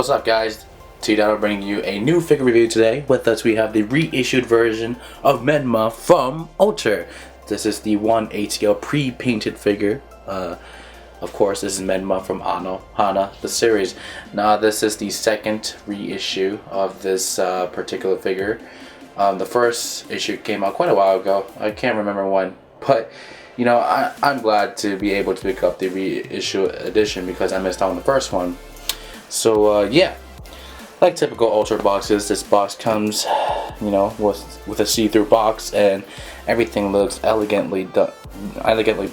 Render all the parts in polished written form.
What's up, guys? T-dyno bringing you a new figure review today. With us we have the reissued version of Menma from Ultra. This is the 1/8 scale pre-painted figure. Of course, this is Menma from AnoHana, the series. Now this is the second reissue of this particular figure. The first issue came out quite a while ago. I can't remember when, but you know, I'm glad to be able to pick up the reissue edition because I missed out on the first one. So yeah, like typical Ultra boxes, this box comes, you know, with a see-through box, and everything looks elegantly done, elegantly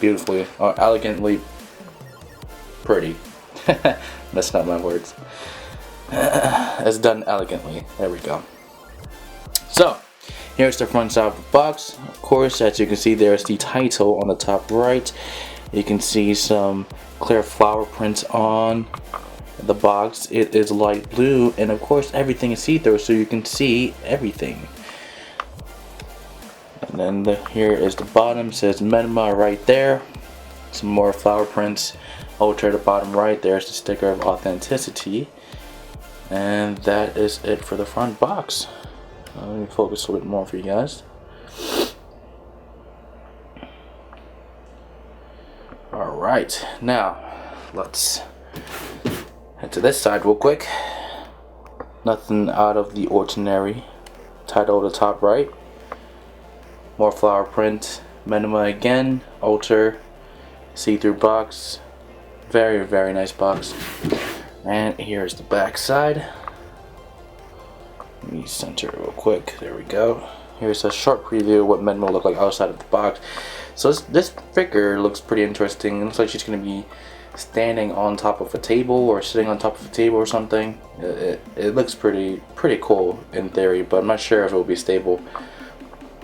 pretty. That's not my words. It's done elegantly. There we go. So here's the front side of the box. Of course, as you can see, there's the title on the top right. You can see some clear flower prints on the box. It is light blue, and of course everything is see-through, so you can see everything. And then here is the bottom. It says Menma right there. Some more flower prints. Ultra at the bottom right. There's the sticker of authenticity, and that is it for the front box. Let me focus a little bit more for you guys. Alright, now let's head to this side real quick. Nothing out of the ordinary. Title at the top right. More flower print. Menma again. Ultra. See-through box. Very, very nice box. And here's the back side. Let me center it real quick. There we go. Here's a short preview of what Menma will look like outside of the box. So this figure looks pretty interesting. It looks like she's going to be standing on top of a table or sitting on top of a table or something. It looks pretty cool in theory, but I'm not sure if it will be stable.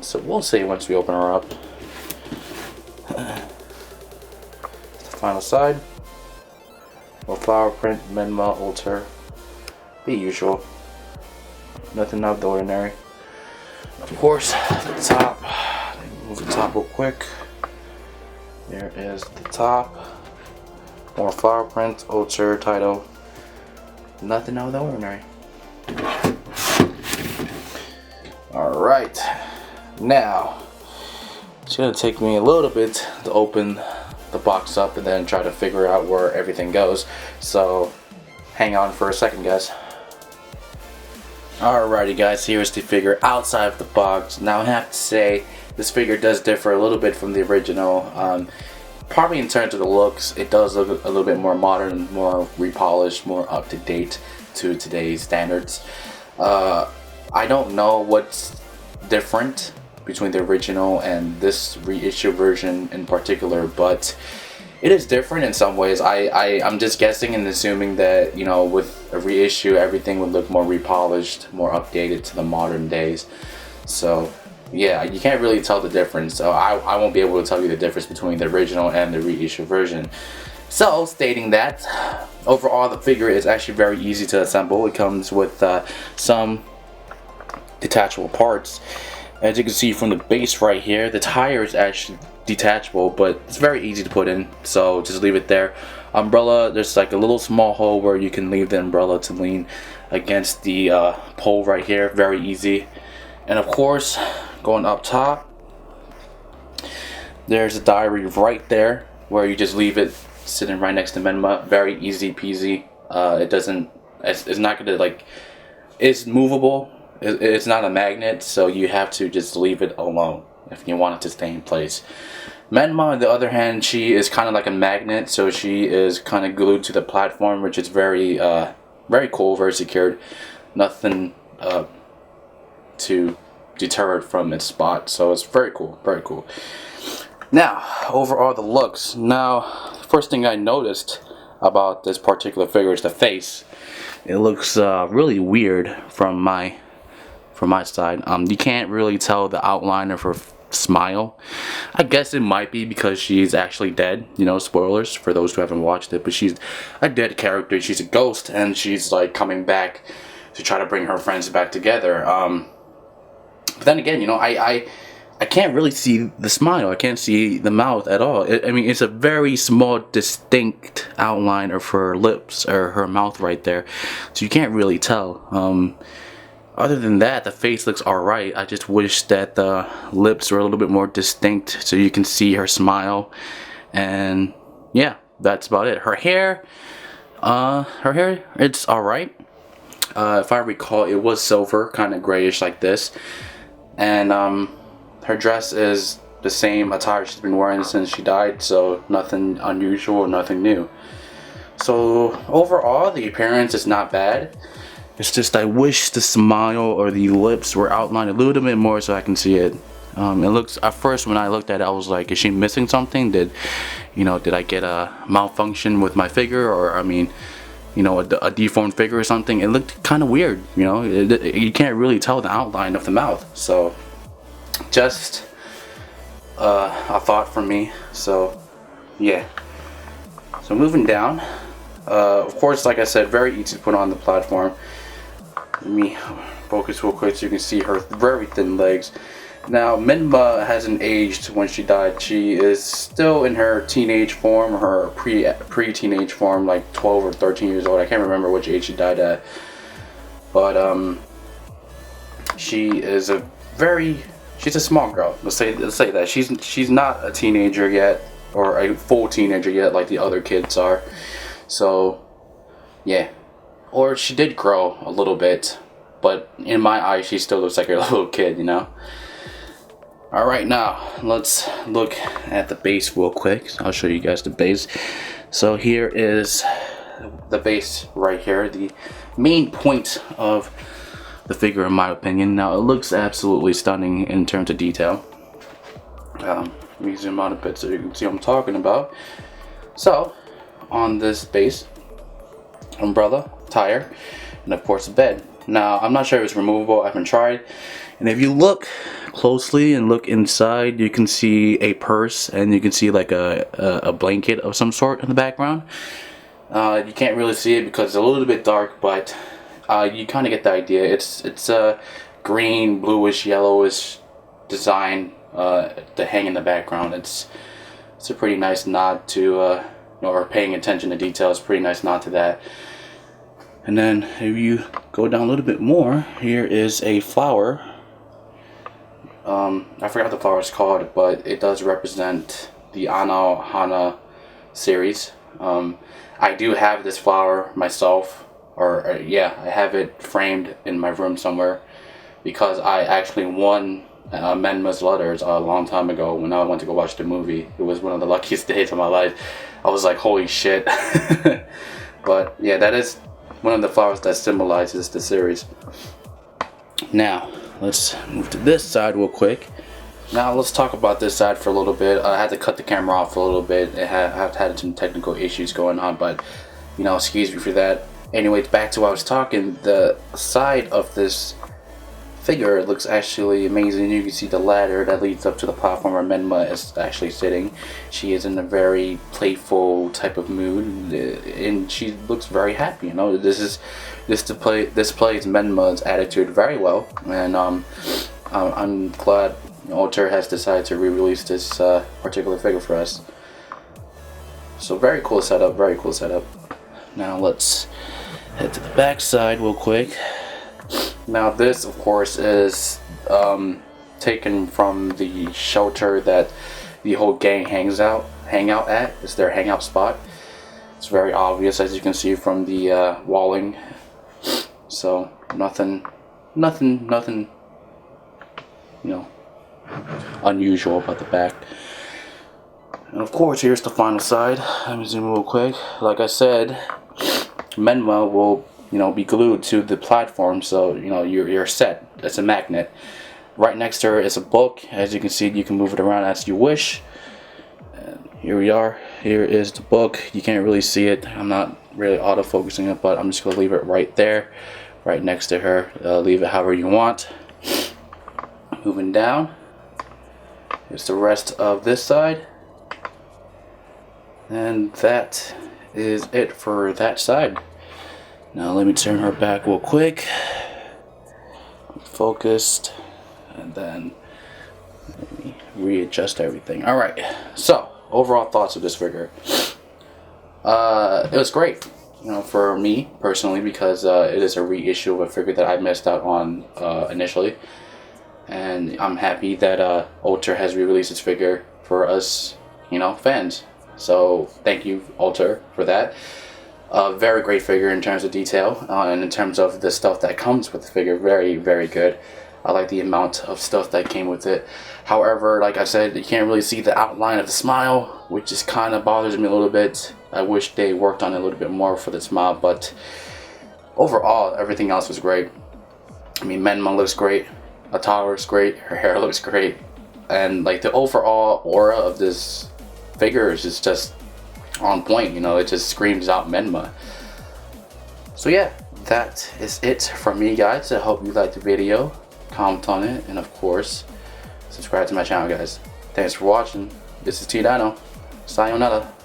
So we'll see once we open her up. The final side. More flower print, Menma, Ultra. The usual. Nothing out of the ordinary. Of course, the top. Move the top real quick. There is the top. More flower prints, Ultra, title. Nothing out of the ordinary. Alright. Now, it's going to take me a little bit to open the box up and then try to figure out where everything goes. So, hang on for a second, guys. Alrighty, guys, here's the figure outside of the box. Now, I have to say, this figure does differ a little bit from the original. Probably in terms of the looks, it does look a little bit more modern, more repolished, more up to date to today's standards. I don't know what's different between the original and this reissue version in particular, but it is different in some ways. I'm just guessing and assuming that, you know, with a reissue, everything would look more repolished, more updated to the modern days. So yeah, you can't really tell the difference. So I won't be able to tell you the difference between the original and the reissue version. So stating that, overall the figure is actually very easy to assemble. It comes with some detachable parts. As you can see from the base right here, the tire is actually detachable, but it's very easy to put in, so just leave it there. Umbrella, there's like a little small hole where you can leave the umbrella to lean against the pole right here. Very easy. And of course, going up top, there's a diary right there where you just leave it sitting right next to Menma. Very easy peasy. It's not gonna, like, it's movable. It's not a magnet, so you have to just leave it alone if you want it to stay in place. Menma, on the other hand, she is kind of like a magnet, so she is kind of glued to the platform, which is very cool, very secured. Nothing to deter it from its spot, so it's very cool, very cool. Now, overall the looks. Now, first thing I noticed about this particular figure is the face. It looks really weird from my side. You can't really tell the outline of her smile. I guess it might be because she's actually dead, you know, spoilers for those who haven't watched it, but she's a dead character. She's a ghost, and she's like coming back to try to bring her friends back together. But then again, you know, I I can't really see the smile. I can't see the mouth at all. I mean, it's a very small, distinct outline of her lips or her mouth right there, so you can't really tell. Other than that, the face looks alright. I just wish that the lips were a little bit more distinct so you can see her smile. And yeah, that's about it. Her hair, it's alright. If I recall, it was silver, kind of grayish like this. And her dress is the same attire she's been wearing since she died, so nothing unusual, nothing new. So overall, the appearance is not bad. It's just I wish the smile or the lips were outlined a little bit more so I can see it. It looks, at first when I looked at it, I was like, is she missing something? Did I get a malfunction with my figure, or I mean, a deformed figure or something? It looked kind of weird, you can't really tell the outline of the mouth. So just a thought from me. So yeah, so moving down, of course, like I said, very easy to put on the platform. Let me focus real quick so you can see her very thin legs. Now, Menma hasn't aged when she died. She is still in her teenage form, her pre-teenage form, like 12 or 13 years old. I can't remember which age she died at. But she is she's a small girl. Let's say that she's not a teenager yet, or a full teenager yet, like the other kids are. So yeah, or she did grow a little bit, but in my eyes, she still looks like a little kid, Alright, now let's look at the base real quick. I'll show you guys the base. So here is the base right here, the main point of the figure in my opinion. Now it looks absolutely stunning in terms of detail. Let me zoom out a bit so you can see what I'm talking about. So on this base, umbrella, tire, and of course a bed. Now I'm not sure if it's removable, I haven't tried. And if you look closely and look inside, you can see a purse, and you can see like a blanket of some sort in the background. You can't really see it because it's a little bit dark, but you kind of get the idea. It's a green, bluish, yellowish design to hang in the background. It's a pretty nice nod to or paying attention to details. Pretty nice nod to that. And then if you go down a little bit more, here is a flower. I forgot what the flower is called, but it does represent the AnoHana series. I do have this flower myself, or yeah, I have it framed in my room somewhere because I actually won Menma's letters a long time ago when I went to go watch the movie. It was one of the luckiest days of my life. I was like, holy shit. But yeah, that is one of the flowers that symbolizes the series. Now let's move to this side real quick. Now let's talk about this side for a little bit. I had to cut the camera off for a little bit. I've had some technical issues going on, but excuse me for that. Anyways, back to what I was talking. The side of this figure looks actually amazing. You can see the ladder that leads up to the platform where Menma is actually sitting. She is in a very playful type of mood, and she looks very happy. This displays Menma's attitude very well, and I'm glad Alter has decided to re-release this particular figure for us. So very cool setup, very cool setup. Now let's head to the back side real quick. Now this, of course, is taken from the shelter that the whole gang hang out at. It's their hangout spot. It's very obvious, as you can see from the walling. So nothing, unusual about the back. And of course, here's the final side. Let me zoom real quick. Like I said, Menma will be glued to the platform, so you're set. It's a magnet. Right next to her is a book. As you can see, you can move it around as you wish. And here we are. Here is the book. You can't really see it. I'm not really auto-focusing it, but I'm just gonna leave it right there, right next to her. Leave it however you want. Moving down, here's the rest of this side, and that is it for that side. Now let me turn her back real quick. Focused, and then readjust everything. All right, so overall thoughts of this figure. It was great, you know, for me personally, because it is a reissue of a figure that I missed out on initially, and I'm happy that Alter has re-released its figure for us, you know, fans. So thank you, Alter, for that. Very great figure in terms of detail, and in terms of the stuff that comes with the figure, very, very good. I like the amount of stuff that came with it. However, like I said, you can't really see the outline of the smile, which just kind of bothers me a little bit. I wish they worked on it a little bit more for the smile, but overall, everything else was great. I mean, Menma looks great, Atara looks great, her hair looks great, and like the overall aura of this figure is just on point, you know, it just screams out Menma. So yeah, that is it from me, guys. I hope you liked the video, comment on it, and of course, subscribe to my channel, guys. Thanks for watching. This is t-dyno. Sayonara.